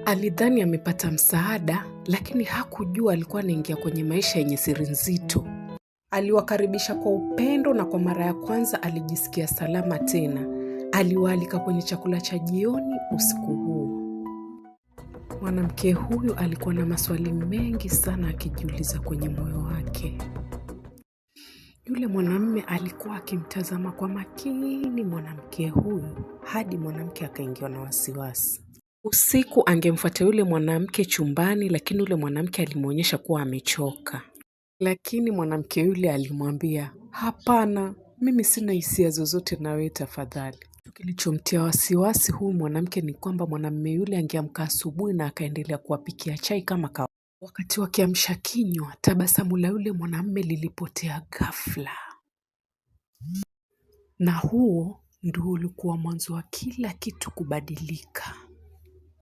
Alidhani amepata msaada, lakini hakujua alikuwa anaingia kwenye maisha yenye siri nzito. Aliwakaribisha kwa upendo na kwa mara ya kwanza alijisikia salama tena. Aliwaalika kwenye chakula cha jioni usiku huo. Mwanamke huyu alikuwa na maswali mengi sana akijiuliza kwenye moyo wake. Yule mwanamume alikuwa akimtazama kwa makini mwanamke huyu hadi mwanamke akaingiwa na wasiwasi. Usiku angemfuata yule mwanamke chumbani, lakini yule mwanamke alimuonyesha kuwa amechoka. Lakini mwanamke yule alimwambia, "Hapana, mimi sina hisia zozote na wewe tafadhali." Kilichomtia wasiwasi huyu mwanamke ni kwamba mwanamume yule angeamka asubuhi na akaendelea kuwapikia chai kama kawaida. Wakati wa kiamsha kinywa, tabasamu la yule mwanamume lilipotea ghafla. Na huo ndio ulikuwa mwanzo wa kila kitu kubadilika.